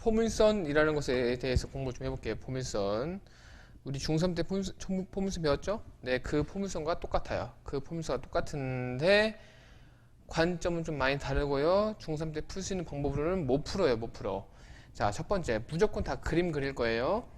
포물선이라는 것에 대해서 공부 좀 해볼게요. 포물선. 우리 중3 때 포물선 배웠죠? 네, 그 포물선과 똑같아요. 그 포물선과 똑같은데 관점은 좀 많이 다르고요. 중3 때 풀 수 있는 방법으로는 못 풀어요. 못 풀어. 자, 첫 번째. 무조건 다 그림 그릴 거예요.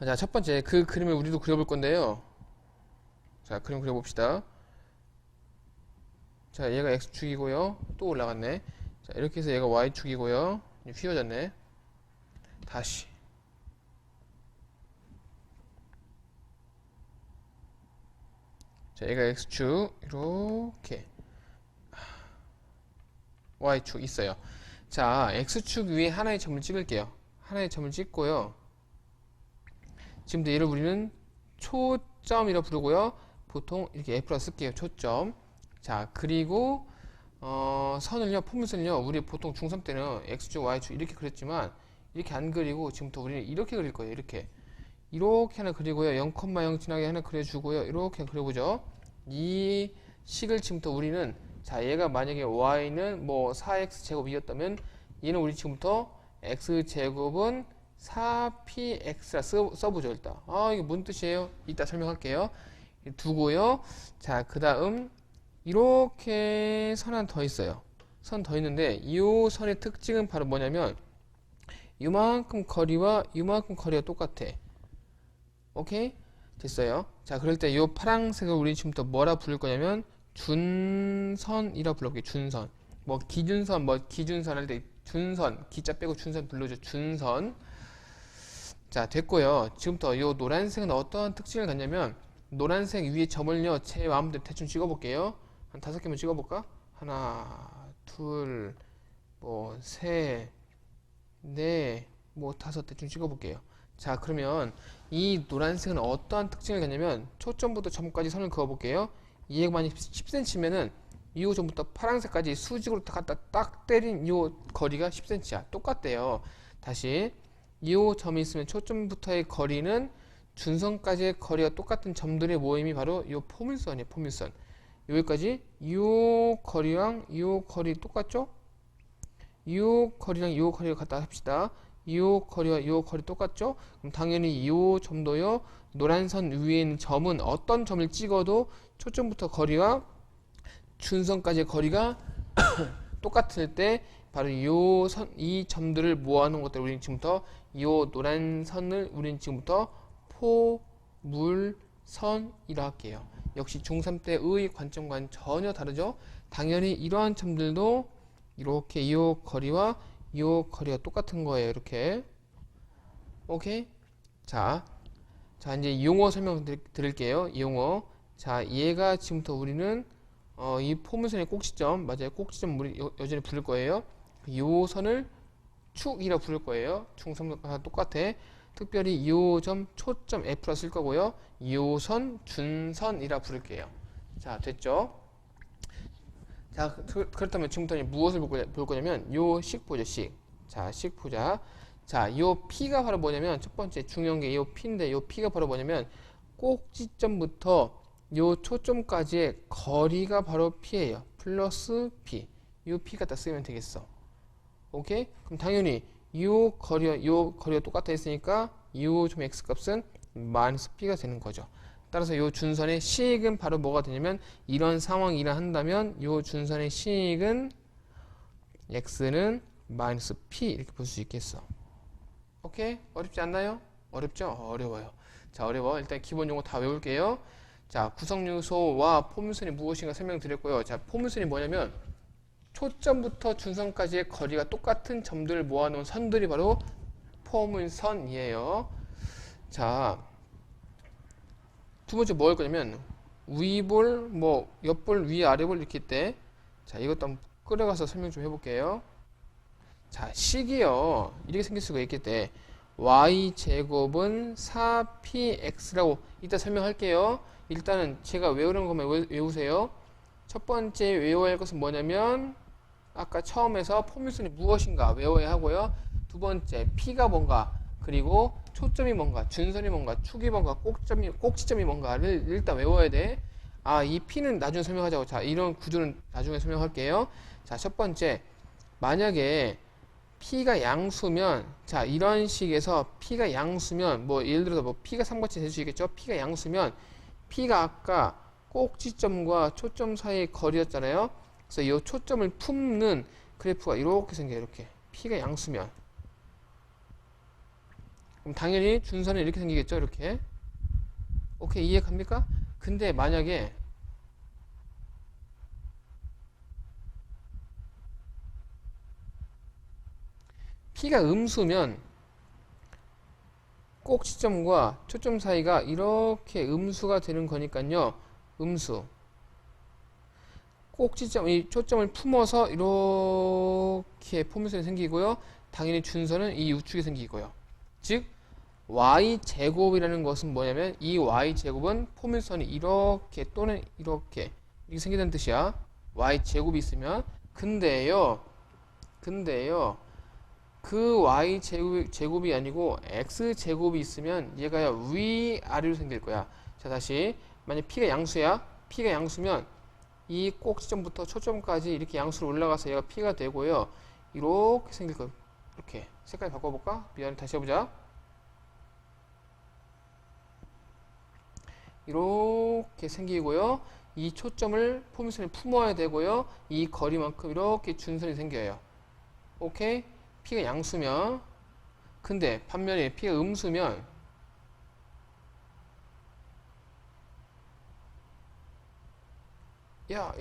자, 첫 번째. 그 그림을 우리도 그려볼 건데요. 자, 그림 그려봅시다. 자, 얘가 X축이고요. 또 올라갔네. 자, 이렇게 해서 얘가 Y축이고요. 휘어졌네. 다시. 자, 얘가 X축. 이렇게. Y축 있어요. 자, X축 위에 하나의 점을 찍을게요. 하나의 점을 찍고요. 지금부터 얘를 우리는 초점이라 부르고요. 보통 이렇게 F라 쓸게요. 초점. 자, 그리고 선을요, 포물선을요, 우리 보통 중3 때는 X축, Y축 이렇게 그렸지만 이렇게 안 그리고 지금부터 우리는 이렇게 그릴 거예요. 이렇게 하나 그리고요. 0,0 진하게 하나 그려주고요. 이렇게 그려보죠. 이 식을 지금부터 우리는, 자, 얘가 만약에 Y는 뭐 4X제곱이었다면 얘는 우리 지금부터 X제곱은 4PX라 써보죠. 일단 이게 뭔 뜻이에요? 이따 설명할게요. 두고요. 자, 그 다음 이렇게 선 하나 더 있어요. 선 더 있는데 이 선의 특징은 바로 뭐냐면 이만큼 거리와 이만큼 거리가 똑같아. 오케이? 됐어요. 자, 그럴 때 이 파란색을 우리 지금부터 뭐라 부를 거냐면 준선이라 불러볼게요. 준선. 뭐 기준선, 뭐 기준선 할 때 준선, 기자 빼고 준선 불러줘. 준선. 자, 됐고요. 지금부터 이 노란색은 어떠한 특징을 갖냐면 노란색 위에 점을요, 제 마음대로 대충 찍어볼게요. 한 5개만 찍어볼까? 하나, 둘, 뭐, 셋, 넷, 뭐, 5 대충 찍어볼게요. 자, 그러면 이 노란색은 어떠한 특징을 갖냐면 초점부터 점까지 선을 그어볼게요. 얘가 만약 10cm면은 이 점부터 파란색까지 수직으로 갖다 딱 때린 이 거리가 10cm야. 똑같대요. 다시 이 점이 있으면 초점부터의 거리는 준선까지의 거리가 똑같은 점들의 모임이 바로 이 포물선이에요. 포물선. 여기까지 이 거리랑 이 거리 똑같죠? 이 거리랑 이 거리를 갖다 합시다. 이 거리와 이 거리 똑같죠? 그럼 당연히 이 점도요, 노란 선 위에 있는 점은 어떤 점을 찍어도 초점부터 거리와 준선까지의 거리가 똑같을 때 바로 이 점들을 모아놓은 것들 우리는 지금부터 이 노란 선을 우리는 지금부터 포물선이라 할게요. 역시 중3 때의 관점과는 전혀 다르죠. 당연히 이러한 점들도 이렇게 이 거리와 이 거리가 똑같은 거예요. 이렇게. 오케이? 자, 이제 용어 설명 드릴게요. 용어. 자, 얘가 지금부터 우리는 이 포물선의 꼭지점, 맞아요. 꼭지점 우리 여전히 부를 거예요. 이 선을 축이라 부를 거예요. 중3과 똑같아. 특별히 이 점 초점 F라 쓸 거고요. 이 선 준선이라 부를게요. 자, 됐죠? 자, 그렇다면 지금부터 무엇을 볼 거냐면 요 식 보죠. 식. 자, 식 보자. 자, 요 P가 바로 뭐냐면 첫 번째 중요한 게 요 P인데 요 P가 바로 뭐냐면 꼭지점부터 요 초점까지의 거리가 바로 P예요. 플러스 P. 요 P 갖다 쓰면 되겠어. 오케이? 그럼 당연히 요 거리가 똑같아 있으니까 요 점 X 값은 마이너스 P가 되는 거죠. 따라서 요 준선의 식은 바로 뭐가 되냐면 이런 상황이라 한다면 요 준선의 식은 X는 마이너스 P 이렇게 볼 수 있겠어. 오케이? 어렵지 않나요? 어렵죠? 어려워요. 자, 어려워. 일단 기본 용어 다 외울게요. 자, 구성요소와 포물선이 무엇인가 설명드렸고요. 자, 포물선이 뭐냐면 초점부터 준선까지의 거리가 똑같은 점들을 모아놓은 선들이 바로 포물선이에요. 자, 두 번째 뭐 할 거냐면 위볼, 뭐 옆볼, 위 아래볼 이렇게 때, 자, 이것도 한번 끌어가서 설명 좀 해볼게요. 자, 식이요, 이렇게 생길 수가 있겠대. y제곱은 4px라고 이따 설명할게요. 일단은 제가 외우는 것만 외우세요. 첫 번째 외워야 할 것은 뭐냐면 아까 처음에서 포물선이 무엇인가 외워야 하고요. 두 번째 P가 뭔가, 그리고 초점이 뭔가, 준선이 뭔가, 축이 뭔가, 꼭지점이 뭔가를 일단 외워야 돼. 이 P는 나중에 설명하자고. 자, 이런 구조는 나중에 설명할게요. 자, 첫 번째, 만약에 P가 양수면, 자, 이런 식에서 P가 양수면, 뭐, 예를 들어서 뭐, P가 삼각지 될 수 있겠죠? P가 양수면, P가 아까 꼭지점과 초점 사이의 거리였잖아요? 그래서 이 초점을 품는 그래프가 이렇게 생겨요, 이렇게. P가 양수면. 그럼 당연히 준선은 이렇게 생기겠죠, 이렇게. 오케이, 이해 갑니까? 근데 만약에 P가 음수면 꼭지점과 초점 사이가 이렇게 음수가 되는 거니까요. 음수. 꼭지점, 이 초점을 품어서 이렇게 포물선이 생기고요. 당연히 준선은 이 우측에 생기고요. 즉, y제곱이라는 것은 뭐냐면 이 y제곱은 포물선이 이렇게 또는 이렇게 생긴다는 뜻이야. y제곱이 있으면. 근데요. 그 y제곱이 아니고 x제곱이 있으면 얘가 위아래로 생길 거야. 자, 다시. 만약 P가 양수야. P가 양수면 이 꼭지점부터 초점까지 이렇게 양수로 올라가서 얘가 P가 되고요. 이렇게 생길 거야. 이렇게. 색깔 바꿔볼까? 미안해. 다시 해보자. 이렇게 생기고요. 이 초점을 포물선에 품어야 되고요. 이 거리만큼 이렇게 준선이 생겨요. 오케이? P가 양수면. 근데 반면에 P가 음수면 야.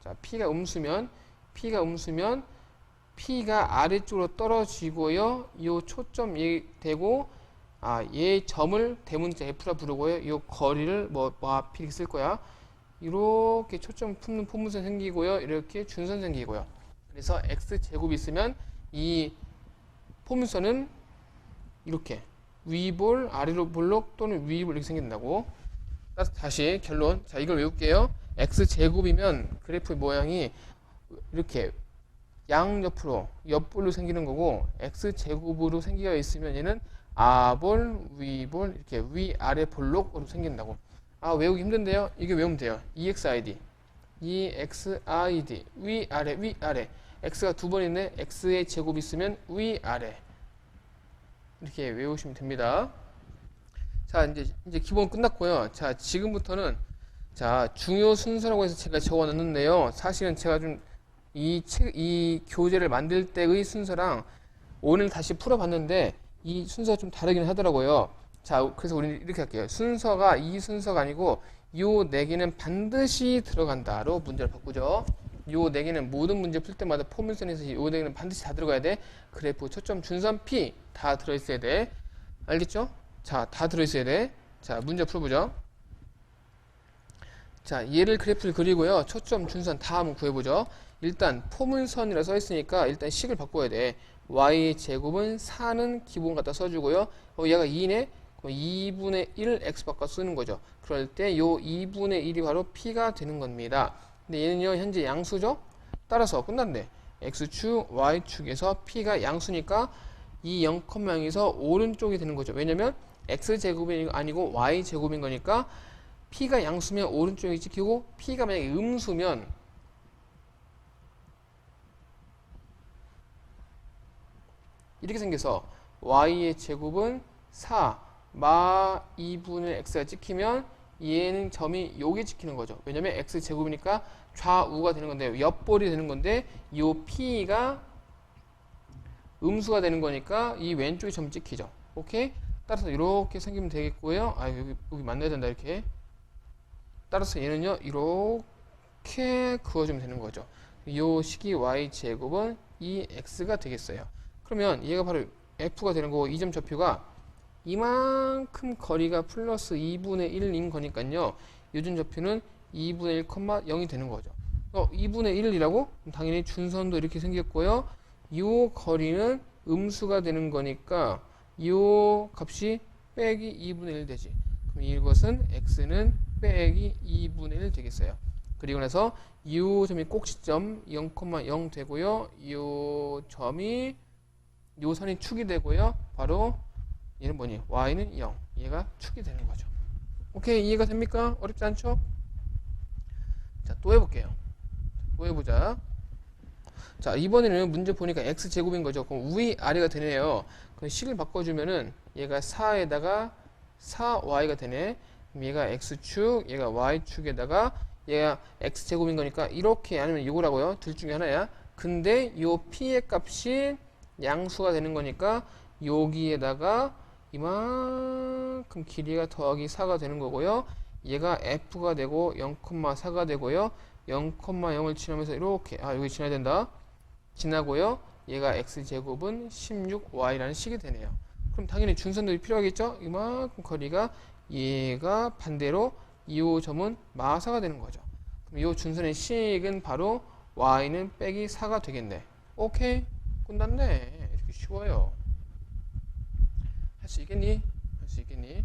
자, P가 음수면 P가 아래쪽으로 떨어지고요. 이 초점 얘 되고 얘 점을 대문자 F라 부르고요. 이 거리를 P 이렇게 쓸 거야. 이렇게 초점 품는 포물선 생기고요. 이렇게 준선 생기고요. 그래서 x제곱이 있으면 이 포물선은 이렇게 위볼, 아래로 볼록 또는 위볼 이렇게 생긴다고. 다시 결론. 자, 이걸 외울게요. x제곱이면 그래프 모양이 이렇게 양옆으로 옆볼로 생기는 거고, x제곱으로 생기어 있으면 얘는 아볼, 위볼 이렇게 위아래 볼록으로 생긴다고. 외우기 힘든데요. 이게 외우면 돼요. EXID 위아래 x가 두 번 있네. x의 제곱이 있으면 위아래 이렇게 외우시면 됩니다. 자, 이제 기본 끝났고요. 자, 지금부터는 자, 중요 순서라고 해서 제가 적어 놨는데요. 사실은 제가 좀 이 교재를 만들 때의 순서랑 오늘 다시 풀어봤는데 이 순서가 좀 다르긴 하더라고요. 자, 그래서 우리는 이렇게 할게요. 순서가 이 순서가 아니고 요 네 개는 반드시 들어간다로 문제를 바꾸죠. 요 네 개는 모든 문제 풀 때마다 포물선에서 요 네 개는 반드시 다 들어가야 돼. 그래프, 초점, 준선, P 다 들어있어야 돼. 알겠죠? 자, 다 들어있어야 돼. 자, 문제 풀어보죠. 자, 얘를 그래프를 그리고요. 초점, 준선 다 한번 구해보죠. 일단 포물선이라 써있으니까 일단 식을 바꿔야 돼. y제곱은 4는 기본 갖다 써주고요. 얘가 2네? 그럼 2분의 1 x 바꿔 쓰는 거죠. 그럴 때 요 2분의 1이 바로 P가 되는 겁니다. 근데 얘는요, 현재 양수죠? 따라서 끝났네. x축, y축에서 P가 양수니까 이 0,0에서 오른쪽이 되는 거죠. 왜냐면 x제곱이 아니고 y제곱인 거니까 P가 양수면 오른쪽이 찍히고 P가 만약에 음수면 이렇게 생겨서 y의 제곱은 4 마 2분의 x가 찍히면 얘는 점이 여기 찍히는 거죠. 왜냐면 x제곱이니까 좌우가 되는 건데 옆볼이 되는 건데 이 p가 음수가 되는 거니까 이 왼쪽에 점 찍히죠. 오케이? 따라서 이렇게 생기면 되겠고요. 여기 만나야 된다 이렇게. 따라서 얘는요 이렇게 그어주면 되는 거죠. 이 식이 y제곱은 2x가 되겠어요. 그러면 얘가 바로 f가 되는 거고 이 점 좌표가 이만큼 거리가 플러스 2분의 1인 거니까요. 요즘 좌표는 2분의 1, 0이 되는 거죠. 2분의 1이라고? 당연히 준선도 이렇게 생겼고요. 이 거리는 음수가 되는 거니까 이 값이 빼기 2분의 1 되지. 그럼 이것은 x는 빼기 2분의 1 되겠어요. 그리고 나서 이 점이 꼭지점 0,0 되고요. 이 점이 요 선이 축이 되고요. 바로 얘는 뭐니? y는 0. 얘가 축이 되는 거죠. 오케이, 이해가 됩니까? 어렵지 않죠? 자, 또 해볼게요. 또 해보자. 자, 이번에는 문제 보니까 x제곱인 거죠. 그럼 위, 아래가 되네요. 그럼 식을 바꿔주면은 얘가 4에다가 4y가 되네. 그럼 얘가 x축, 얘가 y축에다가 얘가 x제곱인 거니까 이렇게 아니면 이거라고요. 둘 중에 하나야. 근데 요 p의 값이 양수가 되는 거니까 여기에다가 이만큼 길이가 더하기 4가 되는 거고요. 얘가 f가 되고 0,4가 되고요. 0,0을 지나면서 이렇게 여기 지나야 된다. 지나고요. 얘가 x제곱은 16y라는 식이 되네요. 그럼 당연히 준선들이 필요하겠죠? 이만큼 거리가 얘가 반대로 2호점은 마사가 되는 거죠. 그럼 이 준선의 식은 바로 y는 빼기 4가 되겠네. 오케이? 끝났네. 이렇게 쉬워요. 할 수 있겠니? 할 수 있겠니?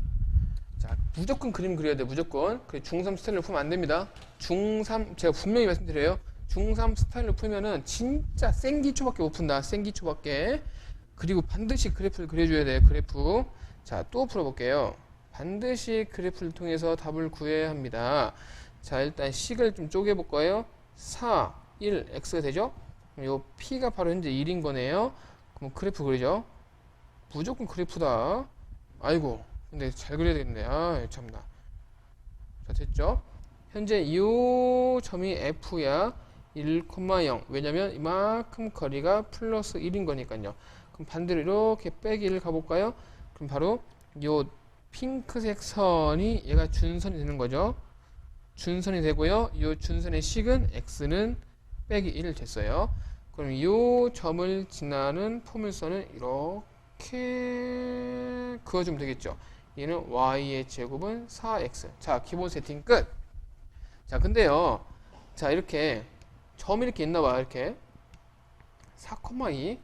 자, 무조건 그림 그려야 돼. 무조건. 중3 스타일로 풀면 안 됩니다. 중3 제가 분명히 말씀드려요. 중3 스타일로 풀면은 진짜 생기초밖에 못 푼다. 생기초밖에. 그리고 반드시 그래프를 그려줘야 돼요. 그래프. 자, 또 풀어볼게요. 반드시 그래프를 통해서 답을 구해야 합니다. 자, 일단 식을 좀 쪼개볼까요? 4, 1, x가 되죠? 요 p가 바로 현재 1인 거네요. 그럼 그래프 그리죠? 무조건 그래프다. 아이고, 근데 잘 그려야 되겠네. 참나. 자, 됐죠? 현재 이 점이 f야. 1,0. 왜냐면 이만큼 거리가 플러스 1인 거니까요. 그럼 반대로 이렇게 빼기 1 가볼까요? 그럼 바로 요 핑크색 선이 얘가 준선이 되는 거죠. 준선이 되고요. 이 준선의 식은 x는 빼기 1 됐어요. 그럼 이 점을 지나는 포물선은 이렇게 그어주면 되겠죠. 얘는 y의 제곱은 4x. 자, 기본 세팅 끝. 자, 근데요. 자, 이렇게 점이 이렇게 있나봐요. 이렇게 4,2.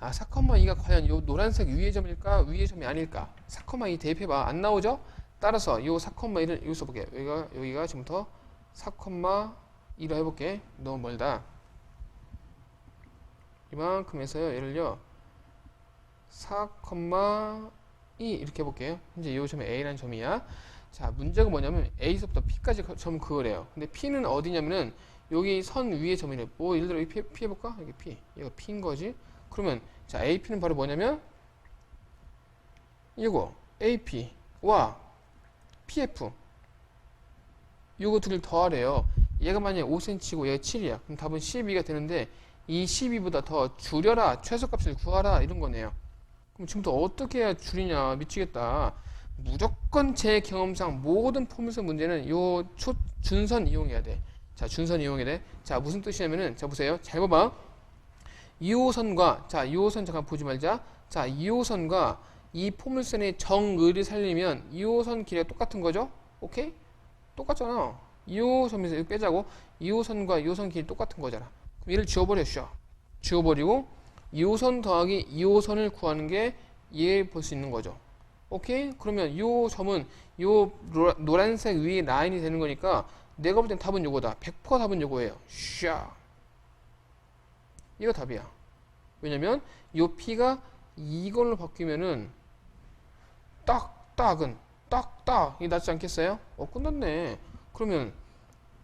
4,2가 과연 요 노란색 위의 점일까? 위의 점이 아닐까? 4,2 대입해봐. 안 나오죠? 따라서 요 4,2를 여기 써볼게. 여기가 지금부터 4,2로 해볼게. 너무 멀다. 이만큼 해서요. 얘를요. 4,2 이렇게 해볼게요. 현재 이 점이 A라는 점이야. 자, 문제가 뭐냐면 A서부터 P까지 점 그거래요. 근데 P는 어디냐면은 여기 선 위의 점이래. 뭐 예를 들어 여기 P 해볼까? 여기 P. 얘가 P인 거지. 그러면 자, AP는 바로 뭐냐면 이거 AP와 PF 요거 둘을 더하래요. 얘가 만약에 5cm고 얘가 7이야. 그럼 답은 12가 되는데 이 12보다 더 줄여라. 최소값을 구하라. 이런 거네요. 그럼 지금부터 어떻게 해야 줄이냐. 미치겠다. 무조건 제 경험상 모든 포물선 문제는 요 준선 이용해야 돼. 자, 준선 이용해야 돼. 자, 무슨 뜻이냐면은 자, 보세요. 잘 봐봐. 2호선과 자, 2호선 잠깐 보지 말자. 자, 2호선과 이 포물선의 정의를 살리면 2호선 길이가 똑같은 거죠? 오케이? 똑같잖아. 2호선에서 이거 빼자고. 2호선과 2호선 길이 똑같은 거잖아. 그럼 얘를 지워버려. 지워버리고 2호선 더하기 2호선을 구하는 게 얘 볼 수 있는 거죠. 오케이? 그러면 요 점은 요 노란색 위에 라인이 되는 거니까 내가 볼 땐 답은 요거다. 100% 답은 요거예요. 샤. 이거 답이야. 왜냐면 요 P가 이걸로 바뀌면은 딱이 낫지 않겠어요? 끝났네. 그러면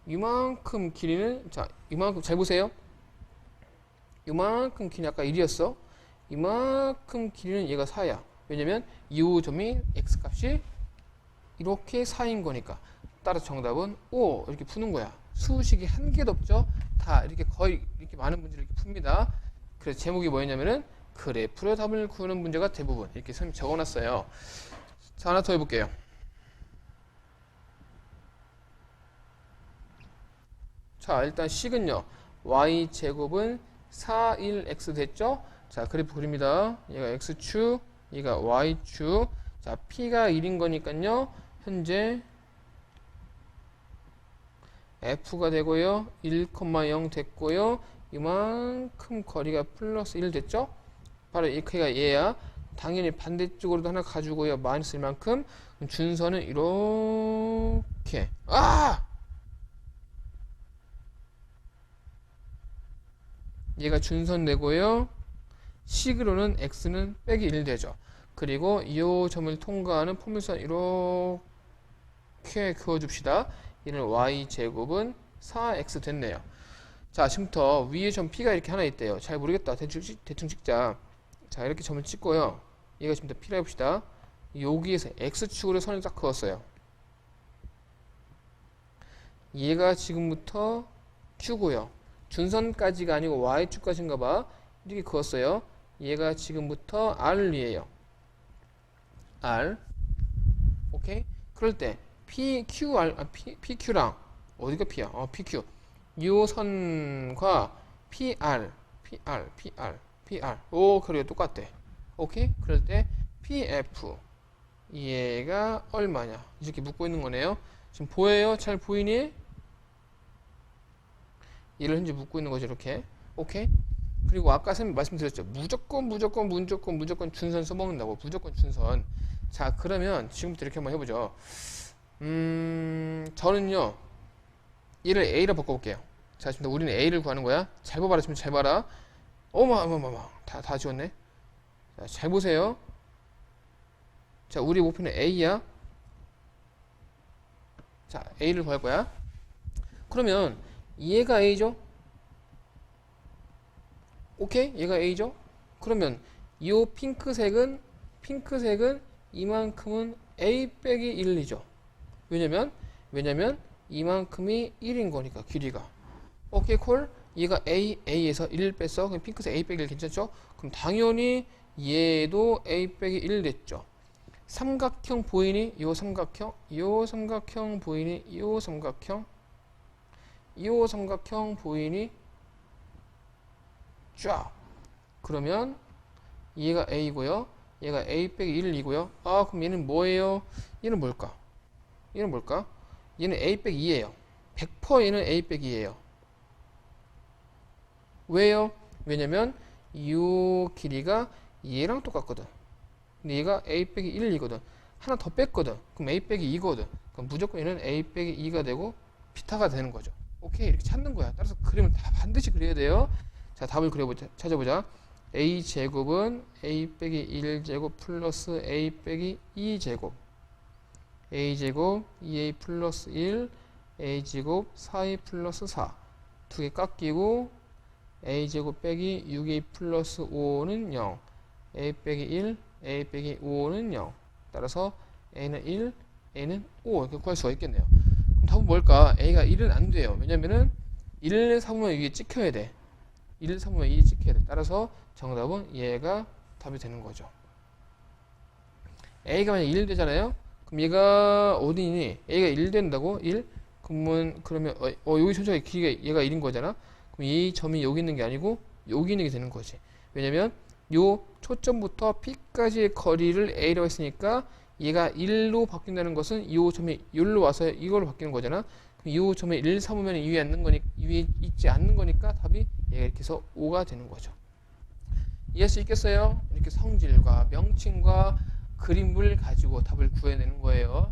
이만큼 길이는 자, 이만큼 잘 보세요. 이만큼 길이 아까 1이었어. 이만큼 길이는 얘가 4야. 왜냐면 이 점이 x값이 이렇게 4인 거니까. 따라서 정답은 5 이렇게 푸는 거야. 수식이 한 개도 없죠. 다 이렇게 거의 이렇게 많은 문제를 이렇게 풉니다. 그래서 제목이 뭐였냐면은 그래프로 답을 구하는 문제가 대부분 이렇게 선생님 적어놨어요. 자, 하나 더 해볼게요. 자, 일단 식은요. y제곱은 4,1x 됐죠? 자, 그래프 그립니다. 얘가 x축, 얘가 y축. 자, p가 1인 거니까요. 현재 f가 되고요. 1,0 됐고요. 이만큼 거리가 플러스 1 됐죠? 바로 이 크기가 얘야. 당연히 반대쪽으로도 하나 가지고요. 마이너스 1만큼. 준선은 이렇게. 얘가 준선 되고요. 식으로는 x는 빼기 1 되죠. 그리고 이 점을 통과하는 포물선 이렇게 그어줍시다. 얘는 y제곱은 4x 됐네요. 자, 지금부터 위에 점 P가 이렇게 하나 있대요. 잘 모르겠다. 대충 찍자. 자, 이렇게 점을 찍고요. 얘가 지금부터 P라 해봅시다. 여기에서 X축으로 선을 딱 그었어요. 얘가 지금부터 Q고요. 준선까지가 아니고 Y축까지인가 봐. 이렇게 그었어요. 얘가 지금부터 R이에요. R. 오케이? 그럴 때 PQ랑 어디가 P야? PQ. 요 선과 PR. 오, 그래요. 똑같대. 오케이? 그럴 때 PF. 얘가 얼마냐? 이렇게 묻고 있는 거네요. 지금 보여요? 잘 보이니? 얘를 현재 묻고 있는 거죠. 이렇게. 오케이? 그리고 아까 말씀드렸죠. 무조건 준선 써먹는다고. 무조건 준선. 자, 그러면 지금부터 이렇게 한번 해보죠. 저는요, 얘를 A로 바꿔볼게요. 자, 지금 우리는 A를 구하는 거야. 잘 봐봐라. 지금 잘 봐라. 어머. 다 지웠네. 자, 잘 보세요. 자, 우리 목표는 A야. 자, A를 구할 거야. 그러면 얘가 A죠? 오케이? 얘가 A죠? 그러면 이 핑크색은 이만큼은 A 빼기 1이죠. 왜냐면 이만큼이 1인 거니까 길이가. 오케이 콜? 얘가 A에서 1 뺐어. 그럼 핑크색 A 빼기 1 괜찮죠? 그럼 당연히 얘도 A 빼기 1 됐죠. 삼각형 보이니? 요 삼각형 보이니? 요 삼각형 보이니? 쫙. 그러면 얘가 A고요. 얘가 A 빼기 1이고요. 아, 그럼 얘는 뭐예요? 얘는 뭘까? 얘는 A 빼기 2예요. 100% 얘는 A 빼기 2예요. 왜요? 왜냐면 이 길이가 얘랑 똑같거든. 근데 얘가 A 빼기 1이거든. 하나 더 뺐거든. 그럼 A 빼기 2거든. 그럼 무조건 얘는 A 빼기 2가 되고 피타가 되는 거죠. 오케이, 이렇게 찾는 거야. 따라서 그림을 다 반드시 그려야 돼요. 자, 답을 찾아보자. A 제곱은 A 빼기 1제곱 플러스 A 빼기 2제곱. A 제곱 2A 플러스 1, A 제곱 4A 플러스 4. 두 개 깎이고 A 제곱 빼기 6A 플러스 5는 0. A 빼기 1, A 빼기 5는 0. 따라서 A는 1, A는 5 이렇게 구할 수가 있겠네요. 그럼 답은 뭘까? A가 1은 안 돼요. 왜냐면은 1, 3분의 위에 찍혀야 돼. 1, 3분의 2에 찍혀야 돼. 따라서 정답은 얘가 답이 되는 거죠. A가 만약 1 되잖아요. 그럼 얘가 어디 있니? A가 1 된다고? 1? 그러면 여기 전체가 길이가 얘가 1인 거잖아. 그럼 이 점이 여기 있는 게 아니고 여기 있는 게 되는 거지. 왜냐면 요 초점부터 P까지의 거리를 A라고 했으니까 얘가 1로 바뀐다는 것은 이 점이 여기로 와서 이걸로 바뀌는 거잖아. 그럼 이 점에 1 삼으면 위에 있지 않는 거니까 답이 얘가 이렇게 해서 5가 되는 거죠. 이해할 수 있겠어요? 이렇게 성질과 명칭과 그림을 가지고 답을 구해내는 거예요.